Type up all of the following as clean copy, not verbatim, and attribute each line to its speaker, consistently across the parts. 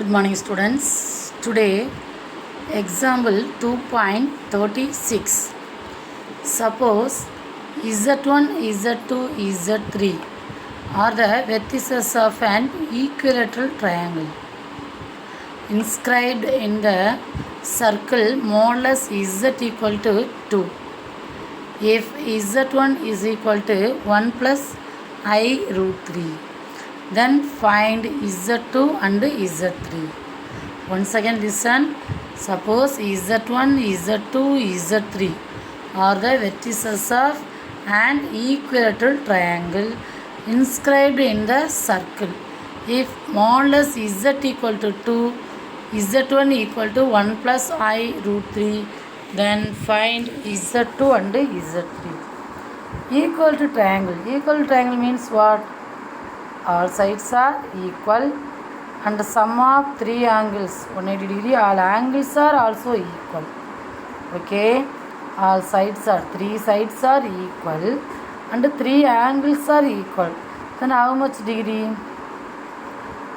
Speaker 1: Good morning, students. Today, example 2.36. Suppose Z1, Z2, Z3 are the vertices of an equilateral triangle. Inscribed in the circle modulus Z equal to 2. If Z1 is equal to 1 plus I root 3. Then find Z2 and Z3. Once again listen. Suppose Z1, Z2, Z3 are the vertices of an equilateral triangle inscribed in the circle. If modulus Z equal to 2, Z1 equal to 1 plus I root 3, then find Z2 and Z3. Equal to triangle. Equal to triangle means what? All sides are equal and the sum of three angles 180 degree, all angles are also equal. Okay, all sides are, three sides are equal and three angles are equal. Then how much degree?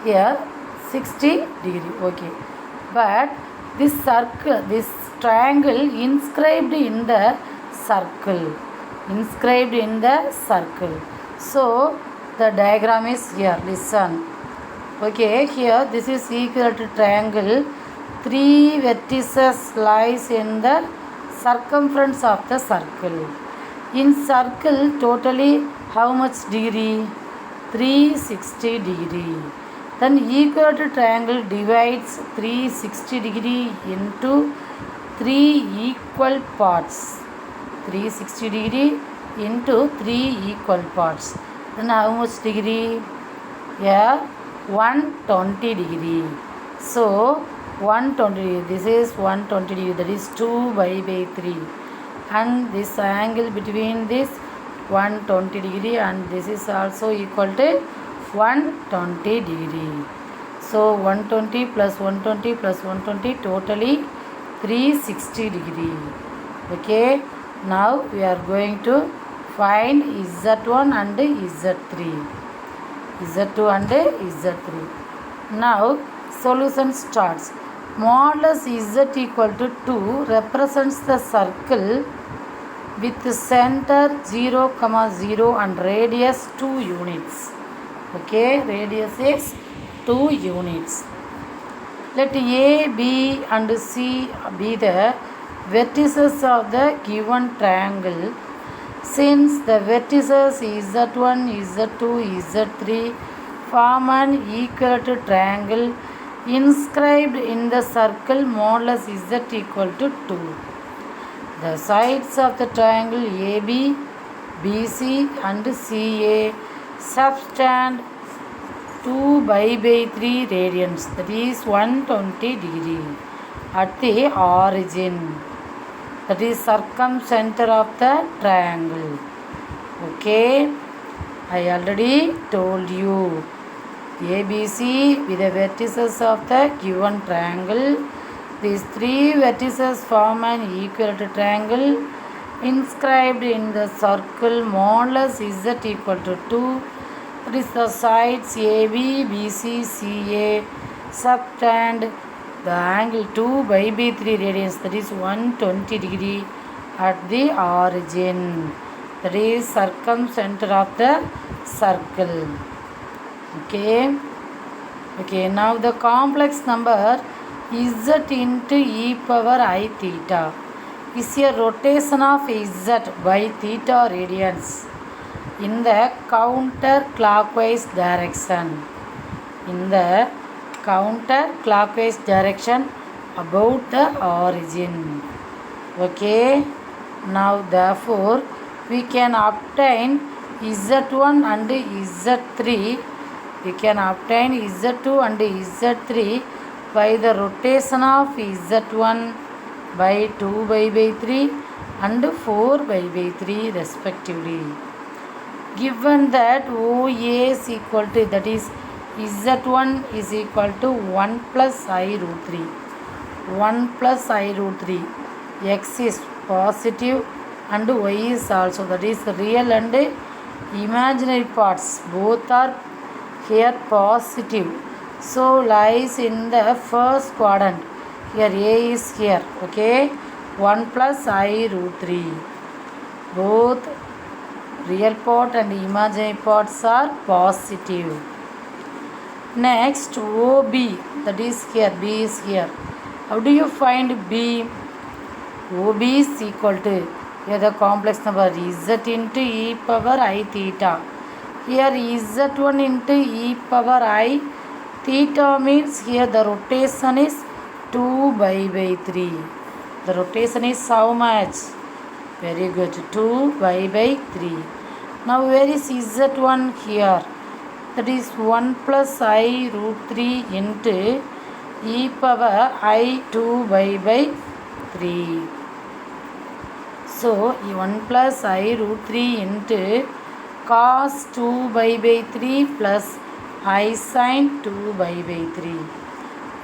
Speaker 1: Here 60 degree. Okay, but this circle, this triangle inscribed in the circle, inscribed in the circle. So the diagram is here. Listen. Okay, here this is equilateral triangle. Three vertices lies in the circumference of the circle. In circle totally how much degree? 360 degree. Then equilateral triangle divides 360 degree into three equal parts. 360 degree into three equal parts. Then how much degree? Here 120 degree. So 120 degree. This is 120 degree. That is 2 by 3. And this angle between this 120 degree and this is also equal to 120 degree. So 120 plus 120 plus 120 totally 360 degree. Okay. Now we are going to find Z1 and Z3. Z2 and Z3. Now solution starts. Modulus Z equal to 2 represents the circle with center 0, 0 and radius 2 units. Okay, radius is 2 units. Let A, B and C be the vertices of the given triangle. Since the vertices Z1, Z2, Z3 form an equilateral triangle inscribed in the circle modulus Z equal to 2. The sides of the triangle AB, BC and CA subtend 2 by 3 radians, that is 120 degree at the origin. That is circumcenter of the triangle. Okay, I already told you. ABC with the vertices of the given triangle. These three vertices form an equilateral triangle inscribed in the circle modulus Z equal to 2. That is the sides AB, BC, CA subtend the angle 2 by 3 radians, that is 120 degree at the origin. That is circumcenter of the circle. Okay. Okay, now the complex number Z into e power I theta is a rotation of Z by theta radians in the counterclockwise direction. In the counterclockwise direction about the origin. Okay, now therefore we can obtain Z1 and Z3. We can obtain Z2 and Z3 by the rotation of Z1 by 2 by 3 and 4 by 3 respectively. Given that OA is equal to, that is Z1 is equal to 1 plus I root 3. 1 plus I root 3. X is positive and Y is also, that is real and imaginary parts. Both are here positive. So lies in the first quadrant. Here A is here. Okay. 1 plus I root 3. Both real part and imaginary parts are positive. Next OB, that is here, B is here. How do you find B? OB is equal to, here the complex number Z into e power I theta. Here Z1 into e power I theta means here the rotation is 2 by 3. The rotation is how much? Very good, 2 by 3. Now where is Z1 here? That is 1 plus I root 3 into e power I 2 by 3. So 1 plus I root 3 into cos 2 by 3 plus I sin 2 by 3.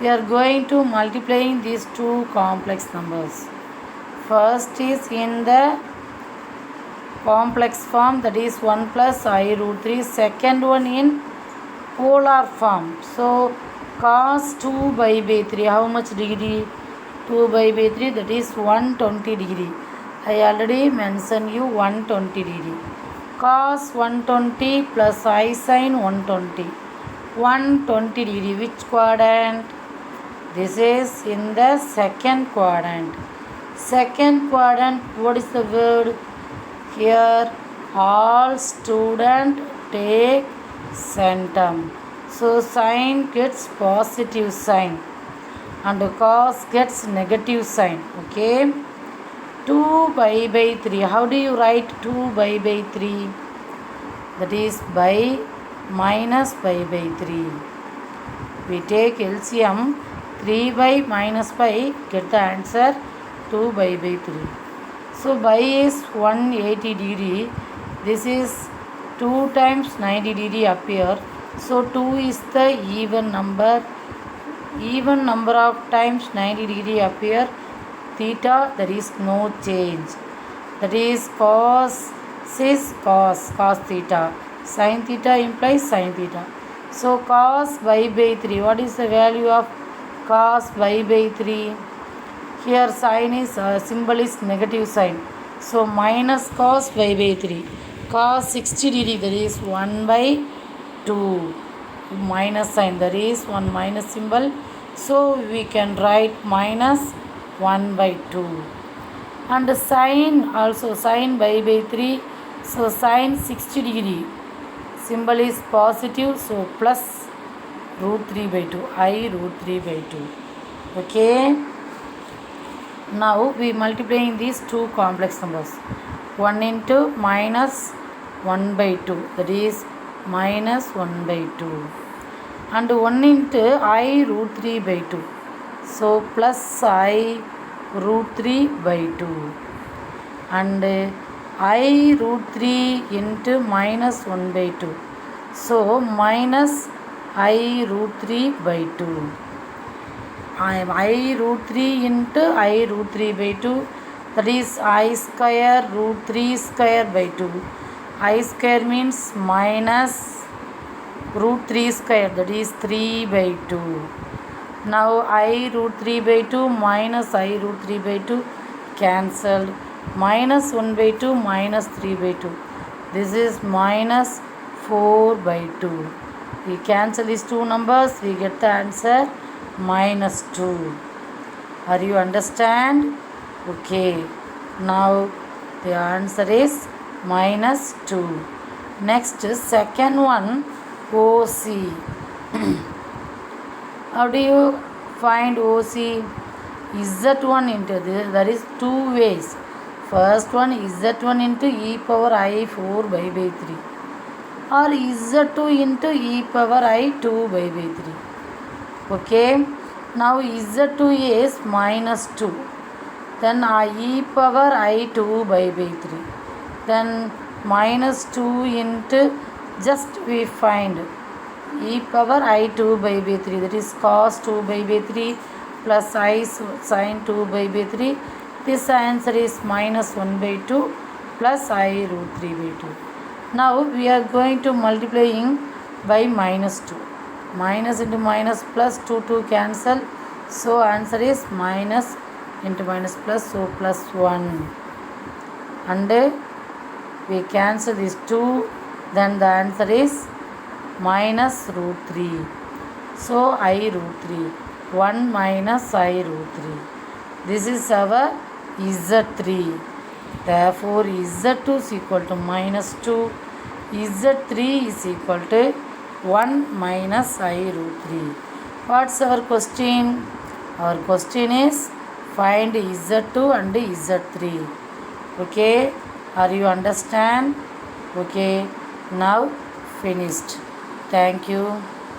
Speaker 1: We are going to multiplying these two complex numbers. First is in the complex form, that is 1 plus I root 3. Second one in polar form. So cos 2 by 3, how much degree? 2 by 3, that is 120 degree. I already mentioned you 120 degree. Cos 120 plus I sin 120. 120 degree. Which quadrant? This is in the second quadrant. Second quadrant, what is the word? Here all student take centum. So sin gets positive sign and cos gets negative sign. Okay. 2 by 3. How do you write 2 by 3? That is by minus by 3. We take LCM 3 by minus by, get the answer 2 by 3. So by is 180 degree. This is 2 times 90 degree up here. So 2 is the even number. Even number of times 90 degree up here. Theta, there is no change. That is cos is cos theta. Sin theta implies sin theta. So cos by 3. What is the value of cos by 3? Here sign is symbol is negative sign. So minus cos by 3. Cos 60 degree, that is 1 by 2. Minus sign, there is one minus symbol. So we can write minus 1 by 2. And sin also, sin by 3. So sin 60 degree. Symbol is positive. So plus root 3 by 2. I root 3 by 2. Okay. Now we multiplying these two complex numbers. 1 into minus 1 by 2. That is minus 1 by 2. And 1 into I root 3 by 2. So plus I root 3 by 2. And I root 3 into minus 1 by 2. So minus I root 3 by 2. I root 3 into I root 3 by 2. That is I square root 3 square by 2. I square means minus root 3 square, that is 3 by 2. Now I root 3 by 2 minus I root 3 by 2 cancelled. Minus 1 by 2 minus 3 by 2. This is minus 4 by 2. We cancel these two numbers, we get the answer minus 2. Are you understand? Okay. Now the answer is minus 2. Next, second one, OC. How do you find OC? Z1 into this, there is two ways. First one Z1 into e power I 4 by 3. Or Z2 into e power I 2 by 3. Okay. Now Z2 is minus 2. Then e power I 2 by 3. Then minus 2 into, just we find e power I 2 by 3. That is cos 2 by 3 plus I sin 2 by 3. This answer is minus 1 by 2 plus I root 3 by 2. Now we are going to multiplying by minus 2. minus into minus plus 2 cancel, so answer is minus into minus plus, so plus 1, and we cancel these 2, then the answer is minus root 3, so I root 3, 1 minus I root 3. This is our Z3. Therefore Z2 is equal to minus 2, Z3 is equal to 1 minus I root 3. What's our question? Our question is find Z2 and Z3. Okay, are you understand? Okay, now finished. Thank you.